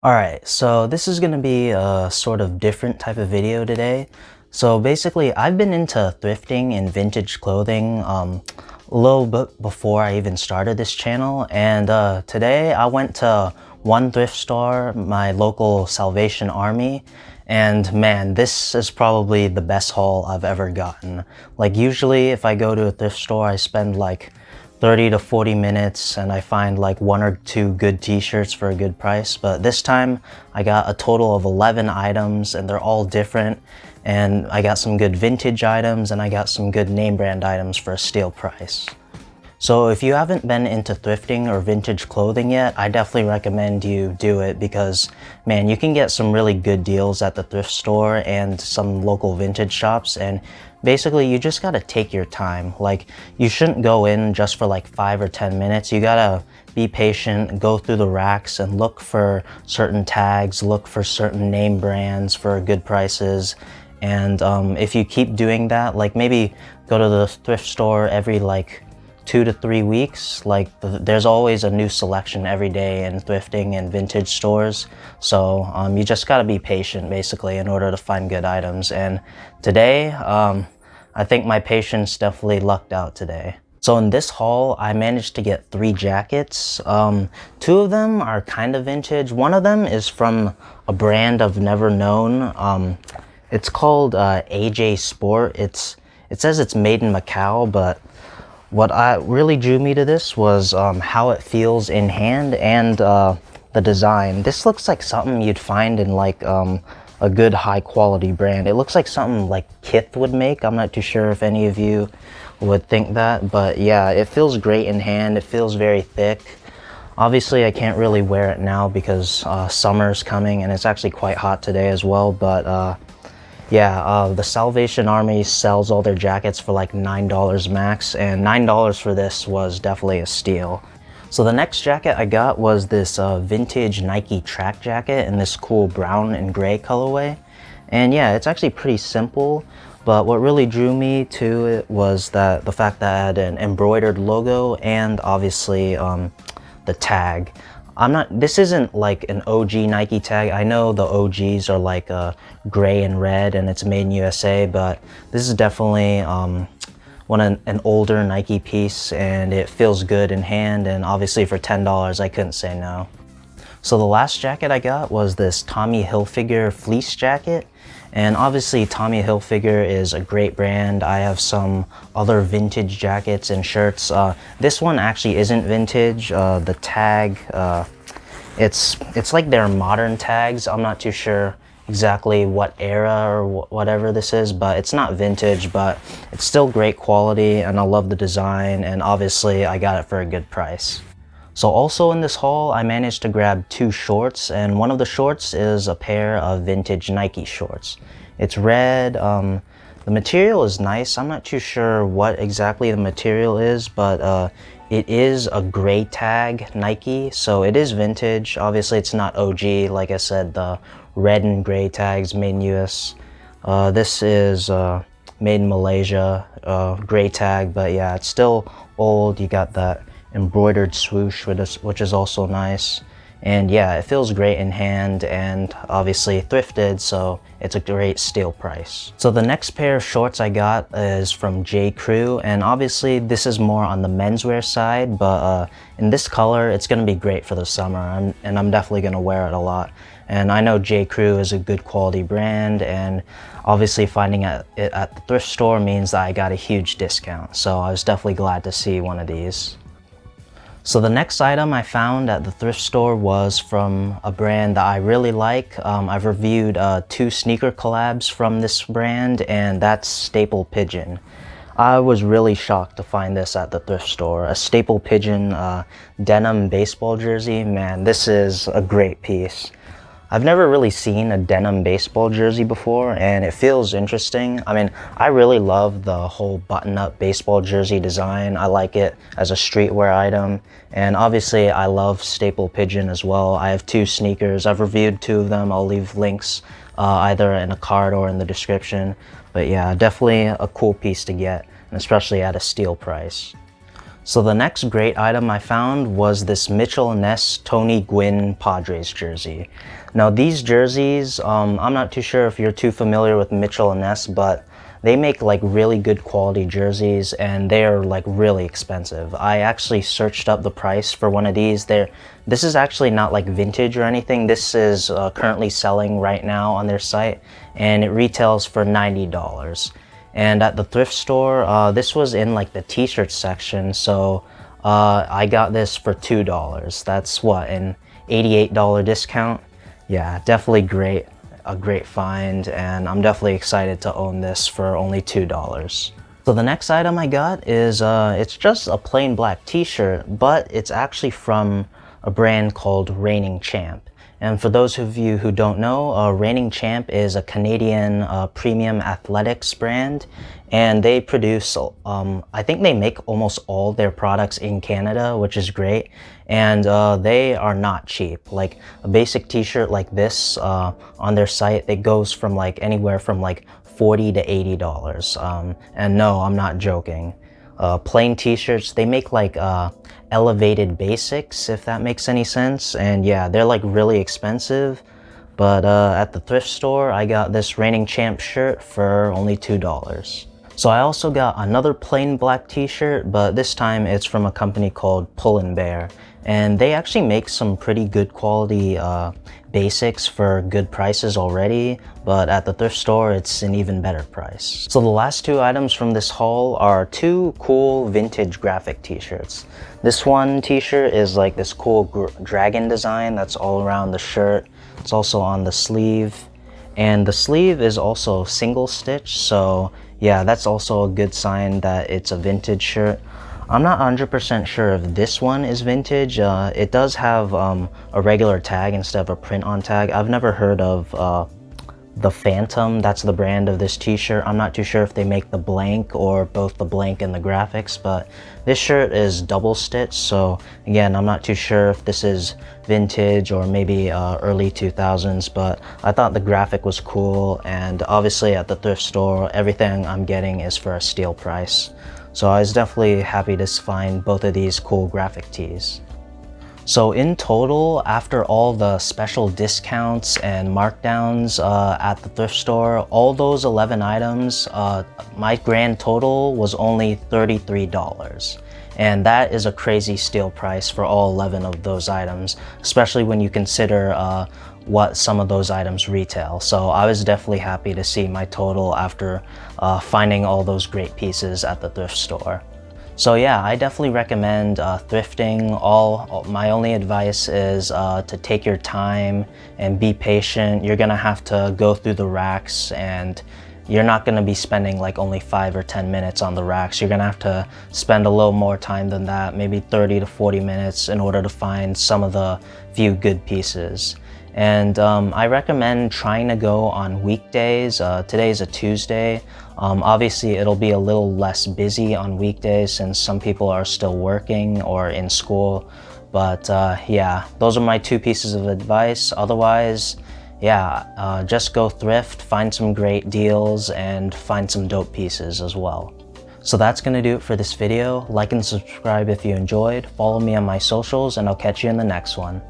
Alright, so this is going to be a sort of different type of video today. So basically, I've been into thrifting and vintage clothing a little bit before I even started this channel. And today I went to one thrift store, my local Salvation Army. And man, this is probably the best haul I've ever gotten. Like usually if I go to a thrift store, I spend like 30 to 40 minutes and I find like one or two good t-shirts for a good price. But this time I got a total of 11 items and they're all different. And I got some good vintage items and I got some good name brand items for a steal price. So if you haven't been into thrifting or vintage clothing yet, I definitely recommend you do it because, man, you can get some really good deals at the thrift store and some local vintage shops. And basically, you just gotta take your time. Like, you shouldn't go in just for like 5 or 10 minutes. You gotta be patient, go through the racks and look for certain tags, look for certain name brands for good prices. And if you keep doing that, like maybe go to the thrift store every like 2 to 3 weeks. Like there's always a new selection every day in thrifting and vintage stores. So you just gotta be patient basically in order to find good items. And today, I think my patience definitely lucked out today. So in this haul, I managed to get 3 jackets. 2 of them are kind of vintage. One of them is from a brand I've never known. It's called AJ Sport. It says it's made in Macau, but what really drew me to this was how it feels in hand and the design. This looks like something you'd find in like a good high quality brand. It looks like something like Kith would make. I'm not too sure if any of you would think that, but yeah, it feels great in hand. It feels very thick. Obviously, I can't really wear it now because summer's coming and it's actually quite hot today as well, but yeah, the Salvation Army sells all their jackets for like $9 max, and $9 for this was definitely a steal. So the next jacket I got was this vintage Nike track jacket in this cool brown and gray colorway. And yeah, it's actually pretty simple, but what really drew me to it was the fact that it had an embroidered logo and obviously the tag. This isn't like an OG Nike tag. I know the OGs are like gray and red and it's made in USA, but this is definitely an older Nike piece and it feels good in hand, and obviously for $10 I couldn't say no. So the last jacket I got was this Tommy Hilfiger fleece jacket. And obviously Tommy Hilfiger is a great brand. I have some other vintage jackets and shirts. This one actually isn't vintage. The tag, it's like their modern tags. I'm not too sure exactly what era or whatever this is, but it's not vintage, but it's still great quality and I love the design, and obviously I got it for a good price. So also in this haul, I managed to grab 2 shorts, and one of the shorts is a pair of vintage Nike shorts. It's red, the material is nice. I'm not too sure what exactly the material is, but it is a gray tag Nike, so it is vintage. Obviously it's not OG, like I said, the red and gray tags made in US. This is made in Malaysia, gray tag, but yeah, it's still old. You got that embroidered swoosh which is also nice, and yeah, it feels great in hand and obviously thrifted, so it's a great steal price. So the next pair of shorts I got is from J. Crew, and obviously this is more on the menswear side, but in this color it's gonna be great for the summer, and I'm definitely gonna wear it a lot. And I know J. Crew is a good quality brand, and obviously finding it at the thrift store means that I got a huge discount, so I was definitely glad to see one of these. So the next item I found at the thrift store was from a brand that I really like. I've reviewed 2 sneaker collabs from this brand, and that's Staple Pigeon. I was really shocked to find this at the thrift store. A Staple Pigeon denim baseball jersey. Man, this is a great piece. I've never really seen a denim baseball jersey before, and it feels interesting. I mean, I really love the whole button-up baseball jersey design. I like it as a streetwear item, and obviously I love Staple Pigeon as well. I have 2 sneakers. I've reviewed 2 of them. I'll leave links either in a card or in the description. But yeah, definitely a cool piece to get, and especially at a steal price. So the next great item I found was this Mitchell & Ness Tony Gwynn Padres jersey. Now these jerseys, I'm not too sure if you're too familiar with Mitchell & Ness, but they make like really good quality jerseys and they're like really expensive. I actually searched up the price for one of these. This is actually not like vintage or anything. This is currently selling right now on their site and it retails for $90. And at the thrift store, this was in like the t-shirt section, so I got this for $2. That's what, an $88 discount? Yeah, definitely great, a great find, and I'm definitely excited to own this for only $2. So the next item I got is, it's just a plain black t-shirt, but it's actually from a brand called Reigning Champ. And for those of you who don't know, Reigning Champ is a Canadian premium athletics brand, and they produce, I think they make almost all their products in Canada, which is great, and they are not cheap. Like a basic t-shirt like this on their site, it goes from like anywhere from like $40 to $80. And no, I'm not joking. Plain t-shirts, they make like elevated basics, if that makes any sense, and yeah, they're like really expensive, but at the thrift store I got this Reigning Champ shirt for only $2. So I also got another plain black t-shirt, but this time it's from a company called Pull & Bear, and they actually make some pretty good quality basics for good prices already, but at the thrift store it's an even better price. So the last two items from this haul are two cool vintage graphic t-shirts. This one t-shirt is like this cool dragon design that's all around the shirt. It's also on the sleeve, and the sleeve is also single stitch, so yeah, that's also a good sign that it's a vintage shirt. I'm not 100% sure if this one is vintage. It does have a regular tag instead of a print-on tag. I've never heard of the Phantom, that's the brand of this t-shirt. I'm not too sure if they make the blank or both the blank and the graphics, but this shirt is double stitched, so again, I'm not too sure if this is vintage or maybe early 2000s, but I thought the graphic was cool, and obviously at the thrift store, everything I'm getting is for a steal price. So I was definitely happy to find both of these cool graphic tees. So in total, after all the special discounts and markdowns at the thrift store, all those 11 items, my grand total was only $33. And that is a crazy steal price for all 11 of those items, especially when you consider what some of those items retail. So I was definitely happy to see my total after finding all those great pieces at the thrift store. So yeah, I definitely recommend thrifting. My only advice is to take your time and be patient. You're gonna have to go through the racks, and you're not gonna be spending like only 5 or 10 minutes on the racks. You're gonna have to spend a little more time than that, maybe 30 to 40 minutes in order to find some of the few good pieces. And I recommend trying to go on weekdays. Today is a Tuesday. Obviously, it'll be a little less busy on weekdays since some people are still working or in school. But yeah, those are my two pieces of advice. Otherwise, yeah, just go thrift, find some great deals, and find some dope pieces as well. So that's gonna do it for this video. Like and subscribe if you enjoyed. Follow me on my socials, and I'll catch you in the next one.